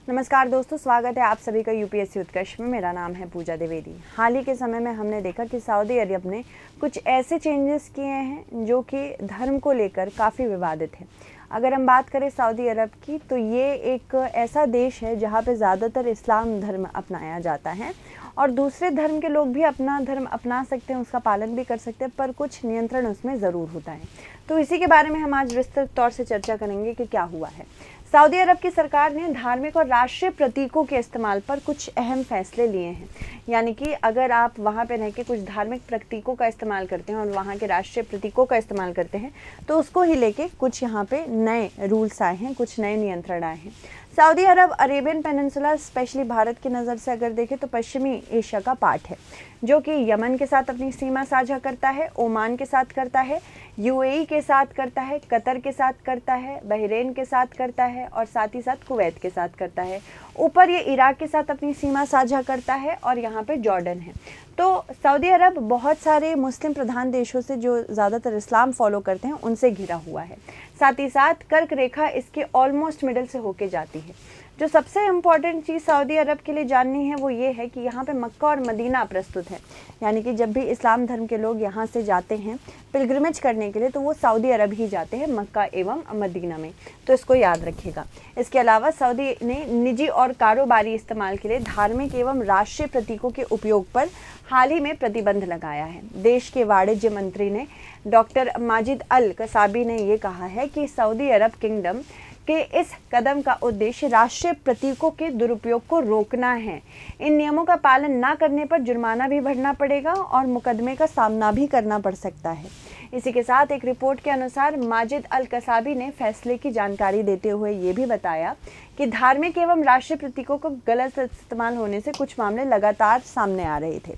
नमस्कार दोस्तों, स्वागत है आप सभी का यूपीएससी उत्कर्ष में। मेरा नाम है पूजा द्विवेदी। हाल ही के समय में हमने देखा कि सऊदी अरब ने कुछ ऐसे चेंजेस किए हैं जो कि धर्म को लेकर काफ़ी विवादित है। अगर हम बात करें सऊदी अरब की, तो ये एक ऐसा देश है जहाँ पे ज़्यादातर इस्लाम धर्म अपनाया जाता है और दूसरे धर्म के लोग भी अपना धर्म अपना सकते हैं, उसका पालन भी कर सकते हैं, पर कुछ नियंत्रण उसमें ज़रूर होता है। तो इसी के बारे में हम आज विस्तृत तौर से चर्चा करेंगे कि क्या हुआ है। सऊदी अरब की सरकार ने धार्मिक और राष्ट्रीय प्रतीकों के इस्तेमाल पर कुछ अहम फैसले लिए हैं। यानी कि अगर आप वहाँ पे रह के कुछ धार्मिक प्रतीकों का इस्तेमाल करते हैं और वहाँ के राष्ट्रीय प्रतीकों का इस्तेमाल करते हैं, तो उसको ही लेके कुछ यहाँ पे नए रूल्स आए हैं, कुछ नए नियंत्रण आए हैं। सऊदी अरब अरेबियन पेनिनसुला, स्पेशली भारत की नज़र से अगर देखें तो पश्चिमी एशिया का पार्ट है, जो कि यमन के साथ अपनी सीमा साझा करता है, ओमान के साथ करता है, यूएई के साथ करता है, कतर के साथ करता है, बहरीन के साथ करता है और साथ ही साथ कुवैत के साथ करता है। ऊपर ये इराक के साथ अपनी सीमा साझा करता है और यहाँ पे जॉर्डन है। तो सऊदी अरब बहुत सारे मुस्लिम प्रधान देशों से, जो ज़्यादातर इस्लाम फॉलो करते हैं, उनसे घिरा हुआ है। साथ ही साथ कर्क रेखा इसके ऑलमोस्ट मिडल से होके जाती है। जो सबसे इम्पॉर्टेंट चीज़ सऊदी अरब के लिए जाननी है वो ये है कि यहाँ पे मक्का और मदीना प्रस्तुत है। यानी कि जब भी इस्लाम धर्म के लोग यहाँ से जाते हैं पिलग्रिमेज करने के लिए, तो वो सऊदी अरब ही जाते हैं, मक्का एवं मदीना में। तो इसको याद रखिएगा। इसके अलावा सऊदी ने निजी और कारोबारी इस्तेमाल के लिए धार्मिक एवं राष्ट्रीय प्रतीकों के उपयोग पर हाल ही में प्रतिबंध लगाया है। देश के वाणिज्य मंत्री ने डॉक्टर माजिद अल कसाबी ने ये कहा है कि सऊदी अरब किंगडम के इस कदम का उद्देश्य राष्ट्रीय प्रतीकों के दुरुपयोग को रोकना है। इन नियमों का पालन न करने पर जुर्माना भी भरना पड़ेगा और मुकदमे का सामना भी करना पड़ सकता है। इसी के साथ एक रिपोर्ट के अनुसार माजिद अल कसाबी ने फैसले की जानकारी देते हुए ये भी बताया कि धार्मिक एवं राष्ट्रीय प्रतीकों को गलत इस्तेमाल होने से कुछ मामले लगातार सामने आ रहे थे।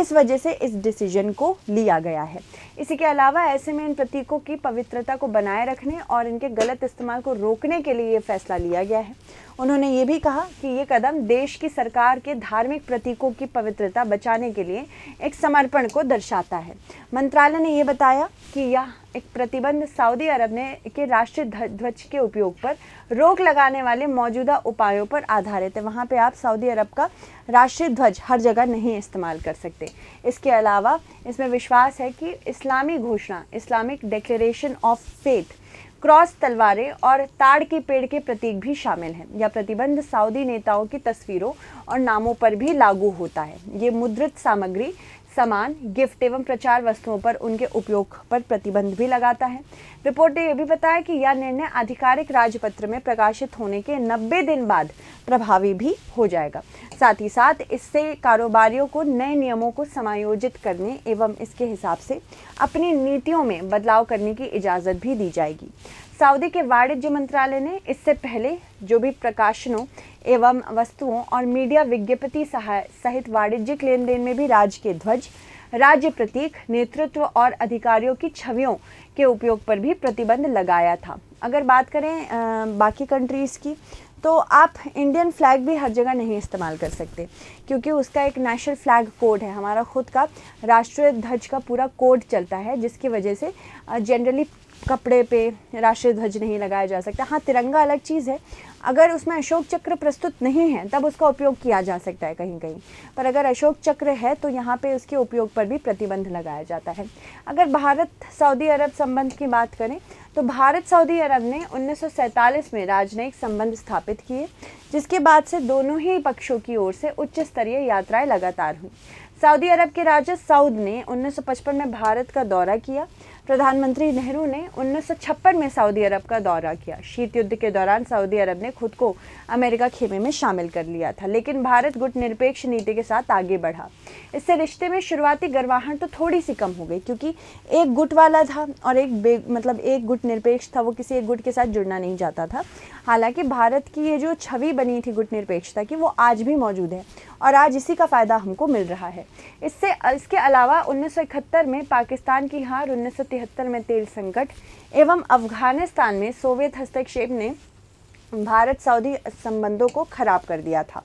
इस वजह से इस डिसीजन को लिया गया है। इसी के अलावा ऐसे में इन प्रतीकों की पवित्रता को बनाए रखने और इनके गलत इस्तेमाल को रोकने के लिए ये फैसला लिया गया है। उन्होंने ये भी कहा कि ये कदम देश की सरकार के धार्मिक प्रतीकों की पवित्रता बचाने के लिए एक समर्पण को दर्शाता है। मंत्रालय ने ये बताया कि यह एक प्रतिबंध सऊदी अरब ने के राष्ट्रीय ध्वज के उपयोग पर रोक लगाने वाले मौजूदा उपायों पर आधारित है। वहाँ पे आप सऊदी अरब का राष्ट्रीय ध्वज हर जगह नहीं इस्तेमाल कर सकते। इसके अलावा इसमें विश्वास है कि इस्लामी घोषणा, Islamic declaration of faith, cross, तलवारें और ताड़ के पेड़ के प्रतीक भी शामिल हैं। यह प्रतिबंध सऊदी नेताओं की तस्वीरों और नामों पर भी लागू होता है। ये मुद्रित सामग्री, सामान, गिफ्ट एवं प्रचार वस्तुओं पर उनके उपयोग पर प्रतिबंध भी लगाता है। रिपोर्ट ने यह भी बताया कि यह निर्णय आधिकारिक राजपत्र में प्रकाशित होने के 90 दिन बाद प्रभावी भी हो जाएगा। साथ ही साथ इससे कारोबारियों को नए नियमों को समायोजित करने एवं इसके हिसाब से अपनी नीतियों में बदलाव करने की इजाज़त भी दी जाएगी। सऊदी के वाणिज्य मंत्रालय ने इससे पहले जो भी प्रकाशनों एवं वस्तुओं और मीडिया विज्ञप्ति सहित वाणिज्यिक लेन देन में भी राज्य के ध्वज, राज्य प्रतीक, नेतृत्व और अधिकारियों की छवियों के उपयोग पर भी प्रतिबंध लगाया था। अगर बात करें बाकी कंट्रीज़ की, तो आप इंडियन फ्लैग भी हर जगह नहीं इस्तेमाल कर सकते, क्योंकि उसका एक नेशनल फ्लैग कोड है। हमारा खुद का राष्ट्रीय ध्वज का पूरा कोड चलता है, जिसकी वजह से जनरली कपड़े पे राष्ट्रीय ध्वज नहीं लगाया जा सकता। हाँ, तिरंगा अलग चीज़ है। अगर उसमें अशोक चक्र प्रस्तुत नहीं है तब उसका उपयोग किया जा सकता है कहीं कहीं, पर अगर अशोक चक्र है तो यहाँ पे उसके उपयोग पर भी प्रतिबंध लगाया जाता है। अगर भारत सऊदी अरब संबंध की बात करें, तो भारत सऊदी अरब ने 1947 में राजनयिक संबंध स्थापित किए, जिसके बाद से दोनों ही पक्षों की ओर से उच्च स्तरीय यात्राएं लगातार हुई। सऊदी अरब के राजा सऊद ने 1955 में भारत का दौरा किया। प्रधानमंत्री नेहरू ने 1956 में सऊदी अरब का दौरा किया। शीत युद्ध के दौरान सऊदी अरब ने खुद को अमेरिका खेमे में शामिल कर लिया था, लेकिन भारत गुटनिरपेक्ष नीति के साथ आगे बढ़ा। इससे रिश्ते में शुरुआती गर्माहट तो थोड़ी सी कम हो गई, क्योंकि एक गुट वाला था और एक गुट निरपेक्ष था, वो किसी एक गुट के साथ जुड़ना नहीं चाहता था। हालांकि भारत की ये जो छवि बनी थी गुटनिरपेक्षता की, वो आज भी मौजूद है और आज इसी का फ़ायदा हमको मिल रहा है। इसके अलावा 1971 में पाकिस्तान की हार, 1973 में तेल संकट एवं अफगानिस्तान में सोवियत हस्तक्षेप ने भारत सऊदी संबंधों को खराब कर दिया था।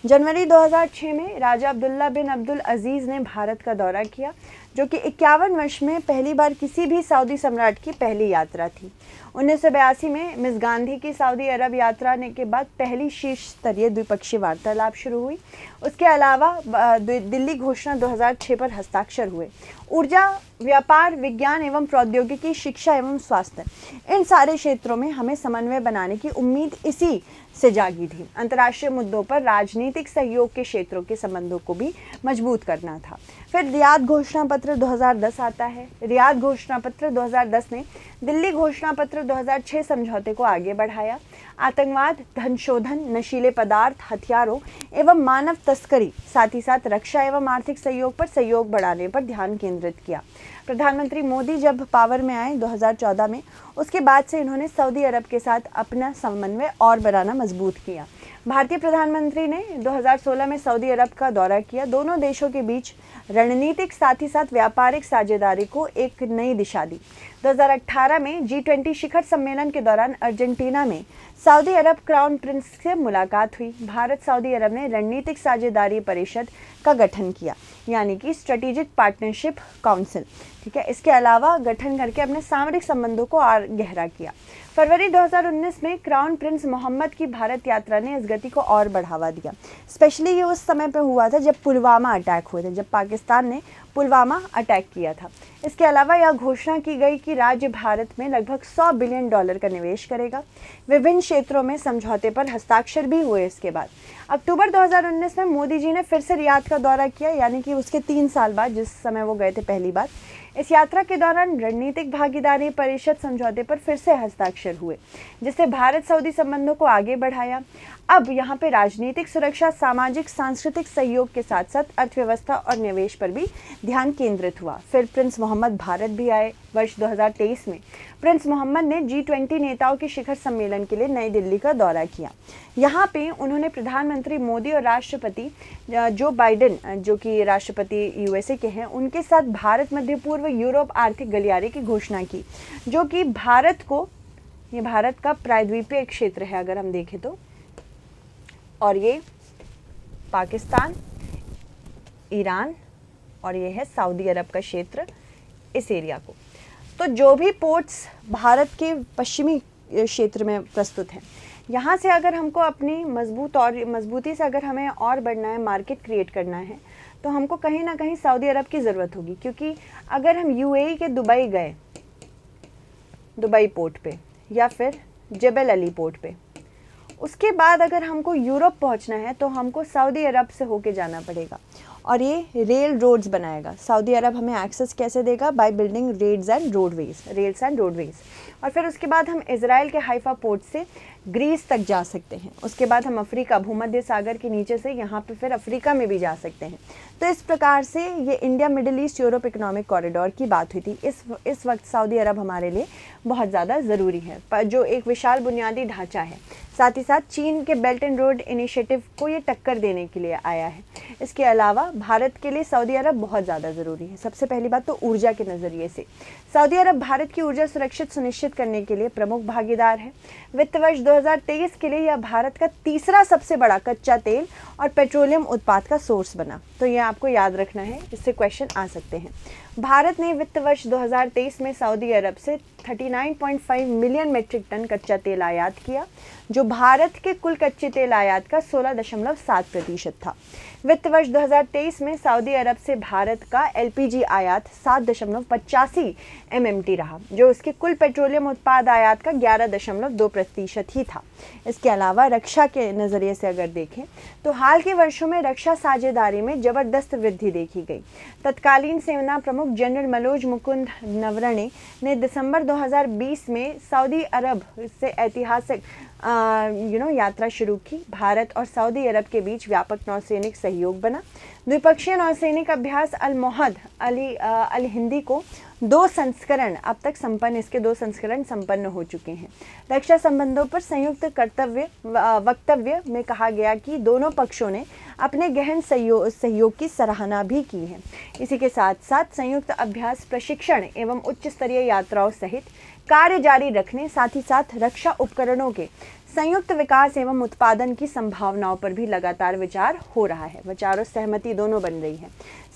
जनवरी 2006 में राजा अब्दुल्ला बिन अब्दुल अजीज़ ने भारत का दौरा किया। जो कि 51 वर्ष में पहली बार किसी भी सऊदी सम्राट की पहली यात्रा थी। 1982 में मिस गांधी की सऊदी अरब यात्रा ने के बाद पहली शीर्ष स्तरीय द्विपक्षीय वार्तालाप शुरू हुई। उसके अलावा दिल्ली घोषणा 2006 पर हस्ताक्षर हुए। ऊर्जा, व्यापार, विज्ञान एवं प्रौद्योगिकी, शिक्षा एवं स्वास्थ्य, इन सारे क्षेत्रों में हमें समन्वय बनाने की उम्मीद इसी से जागी थी। अंतर्राष्ट्रीय मुद्दों पर राजनीतिक सहयोग के क्षेत्रों के संबंधों को भी मजबूत करना था। फिर रियाद घोषणा पत्र 2010 आता है। रियाद घोषणा पत्र 2010 ने दिल्ली घोषणा पत्र 2006 समझौते को आगे बढ़ाया। आतंकवाद, धन शोधन, नशीले पदार्थ, हथियारों एवं मानव तस्करी, साथ ही साथ रक्षा एवं आर्थिक सहयोग पर सहयोग बढ़ाने पर ध्यान केंद्रित किया। प्रधानमंत्री मोदी जब पावर में आए 2014 में, उसके बाद से इन्होंने सऊदी अरब के साथ अपना समन्वय और बढ़ाना मजबूत किया। भारतीय प्रधानमंत्री ने 2016 में सऊदी अरब का दौरा किया। दोनों देशों के बीच रणनीतिक साथ ही साथ व्यापारिक साझेदारी को एक नई दिशा दी। 2018 में G20 शिखर सम्मेलन के दौरान अर्जेंटीना में सऊदी अरब क्राउन प्रिंस से मुलाकात हुई। भारत सऊदी अरब ने रणनीतिक साझेदारी परिषद का गठन किया, यानी कि स्ट्रेटेजिक पार्टनरशिप काउंसिल। ठीक है, इसके अलावा गठन करके अपने सामरिक संबंधों को और गहरा किया। फरवरी 2019 में क्राउन प्रिंस मोहम्मद की भारत यात्रा ने इस गति को और बढ़ावा दिया। स्पेशली ये उस समय पे हुआ था जब पुलवामा अटैक हुए थे, जब पाकिस्तान ने पुलवामा अटैक किया था। इसके अलावा यह घोषणा की गई कि राज्य भारत में लगभग $100 बिलियन का निवेश करेगा। विभिन्न क्षेत्रों में समझौते पर हस्ताक्षर भी हुए। इसके बाद अक्टूबर 2019 में मोदी जी ने फिर से रियाद का दौरा किया, यानी कि उसके 3 साल बाद, जिस समय वो गए थे पहली बार। इस यात्रा के दौरान रणनीतिक भागीदारी परिषद समझौते पर फिर से हस्ताक्षर हुए, जिससे भारत सऊदी संबंधों को आगे बढ़ाया। अब यहाँ पे राजनीतिक, सुरक्षा, सामाजिक, सांस्कृतिक सहयोग के साथ साथ अर्थव्यवस्था और निवेश पर भी ध्यान केंद्रित हुआ। फिर प्रिंस मोहम्मद भारत भी आए। वर्ष 2023 में प्रिंस मोहम्मद ने G20 नेताओं के शिखर सम्मेलन के लिए नई दिल्ली का दौरा किया। यहाँ पे उन्होंने प्रधानमंत्री मोदी और राष्ट्रपति जो बाइडेन, जो कि राष्ट्रपति USA के हैं, उनके साथ भारत मध्य पूर्व यूरोप आर्थिक गलियारे की घोषणा की, जो कि भारत को, ये भारत का प्रायद्वीपीय क्षेत्र है अगर हम देखें तो, और ये पाकिस्तान, ईरान और ये है सऊदी अरब का क्षेत्र, इस एरिया को। तो जो भी पोर्ट्स भारत के पश्चिमी क्षेत्र में प्रस्तुत हैं, यहाँ से अगर हमको अपनी मजबूती से अगर हमें और बढ़ना है, मार्केट क्रिएट करना है, तो हमको कहीं ना कहीं सऊदी अरब की ज़रूरत होगी। क्योंकि अगर हम UAE के दुबई गए, दुबई पोर्ट पे या फिर जबल अली पोर्ट पे, उसके बाद अगर हमको यूरोप पहुंचना है तो हमको सऊदी अरब से होके जाना पड़ेगा, और ये रेल रोड्स बनाएगा। सऊदी अरब हमें एक्सेस कैसे देगा? By building rails and roadways. और फिर उसके बाद हम इजराइल के हाइफा पोर्ट से ग्रीस तक जा सकते हैं। उसके बाद हम अफ्रीका, भूमध्य सागर के नीचे से यहाँ पे फिर अफ्रीका में भी जा सकते हैं। तो इस प्रकार से ये India, middle east, Europe economic corridor की बात हुई थी। इस वक्त सऊदी अरब हमारे लिए बहुत ज़्यादा ज़रूरी है, पर जो एक विशाल बुनियादी ढांचा है, साथ ही साथ चीन के बेल्ट एंड रोड इनिशिएटिव को ये टक्कर देने के लिए आया है। इसके अलावा भारत के लिए सऊदी अरब बहुत ज़्यादा ज़रूरी है। सबसे पहली बात तो ऊर्जा के नज़रिए से सऊदी अरब भारत की ऊर्जा सुनिश्चित करने के लिए प्रमुख भागीदार है। वित्त वर्ष 2023 के लिए यह भारत का तीसरा सबसे बड़ा कच्चा तेल और पेट्रोलियम उत्पाद का सोर्स बना। तो यह आपको याद रखना है, इससे क्वेश्चन आ सकते हैं। भारत ने वित्त वर्ष 2023 में सऊदी अरब से 39.5 मिलियन मीट्रिक टन कच्चा तेल आयात किया, जो भारत के कुल कच्चे तेल आयात का 16.7% था। वित्त वर्ष 2023 में सऊदी अरब से भारत का LPG आयात 7.85 MMT रहा, जो उसके कुल पेट्रोलियम उत्पाद आयात का 11.2% ही था। इसके अलावा रक्षा के नज़रिए से अगर देखें तो हाल के वर्षों में रक्षा साझेदारी में ज़बरदस्त वृद्धि देखी गई। तत्कालीन सेना प्रमुख जनरल मनोज मुकुंद नरवणे ने दिसंबर 2020 में सऊदी अरब से ऐतिहासिक यात्रा शुरू की। भारत और सऊदी अरब के बीच व्यापक नौसैनिक सहयोग बना। द्विपक्षीय नौसैनिक अभ्यास अल-मोहद अल हिंदी को 2 संस्करण अब तक इसके 2 संस्करण संपन्न हो चुके हैं। रक्षा संबंधों पर संयुक्त वक्तव्य में कहा गया कि दोनों पक्षों ने अपने गहन सहयोग की सराहना भी की है। इसी के साथ साथ संयुक्त अभ्यास, प्रशिक्षण एवं उच्च स्तरीय यात्राओं सहित कार्य जारी रखने, साथ ही साथ रक्षा उपकरणों के संयुक्त विकास एवं उत्पादन की संभावनाओं पर भी लगातार विचार हो रहा है। विचार और सहमति दोनों बन रही है।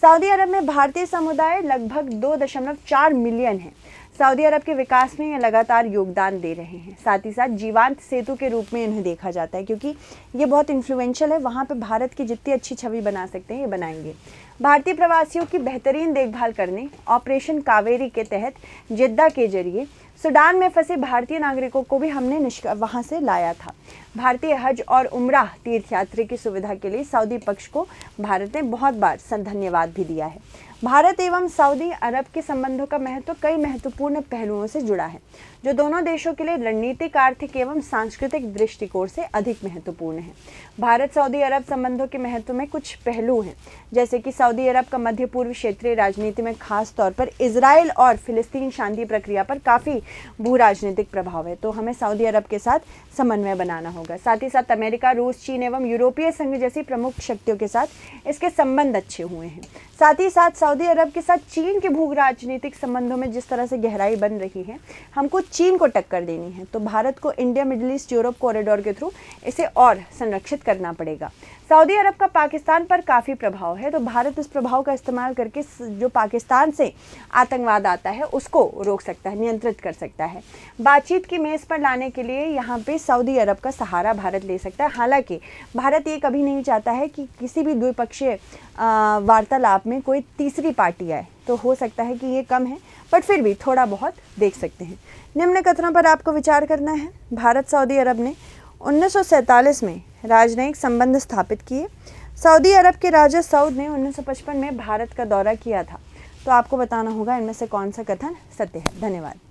सऊदी अरब में भारतीय समुदाय लगभग 2.4 मिलियन है। सऊदी अरब के विकास में ये लगातार योगदान दे रहे हैं। साथ ही साथ जीवांत सेतु के रूप में इन्हें देखा जाता है, क्योंकि ये बहुत इन्फ्लुएंशियल है। वहाँ पे भारत की जितनी अच्छी छवि बना सकते हैं ये बनाएंगे। भारतीय प्रवासियों की बेहतरीन देखभाल करने ऑपरेशन कावेरी के तहत जिद्दा के जरिए सूडान में फंसे भारतीय नागरिकों को भी हमने वहाँ से लाया था। भारतीय हज और उम्राह तीर्थयात्री की सुविधा के लिए सऊदी पक्ष को भारत ने बहुत बार धन्यवाद भी दिया है। भारत एवं सऊदी अरब के संबंधों का महत्व कई महत्वपूर्ण पहलुओं से जुड़ा है, जो दोनों देशों के लिए रणनीतिक, आर्थिक एवं सांस्कृतिक दृष्टिकोण से अधिक महत्वपूर्ण है। भारत सऊदी अरब संबंधों के महत्व में कुछ पहलू हैं, जैसे कि सऊदी अरब का मध्य पूर्व क्षेत्रीय राजनीति में खास तौर पर इजराइल और फिलिस्तीन शांति प्रक्रिया पर काफ़ी भू राजनीतिक प्रभाव है, तो हमें सऊदी अरब के साथ समन्वय बनाना होगा। साथ ही साथ अमेरिका, रूस, चीन एवं यूरोपीय संघ जैसी प्रमुख शक्तियों के साथ इसके संबंध अच्छे हुए हैं। साथ ही साथ सऊदी अरब के साथ चीन के भू राजनीतिक संबंधों में जिस तरह से गहराई बन रही है, हमको चीन को टक्कर देनी है, तो भारत को India middle east Europe corridor के थ्रू इसे और संरक्षित करना पड़ेगा। सऊदी अरब का पाकिस्तान पर काफ़ी प्रभाव है, तो भारत उस प्रभाव का इस्तेमाल करके जो पाकिस्तान से आतंकवाद आता है उसको रोक सकता है, नियंत्रित कर सकता है। बातचीत की मेज़ पर लाने के लिए यहाँ पे सऊदी अरब का सहारा भारत ले सकता है। हालांकि भारत ये कभी नहीं चाहता है कि किसी भी द्विपक्षीय वार्तालाप में कोई तीसरी पार्टी आए, तो हो सकता है कि ये कम है, बट फिर भी थोड़ा बहुत देख सकते हैं। निम्न कथनों पर आपको विचार करना है। भारत सऊदी अरब ने 1947 में राजनयिक संबंध स्थापित किए। सऊदी अरब के राजा सऊद ने 1955 में भारत का दौरा किया था। तो आपको बताना होगा इनमें से कौन सा कथन सत्य है। धन्यवाद।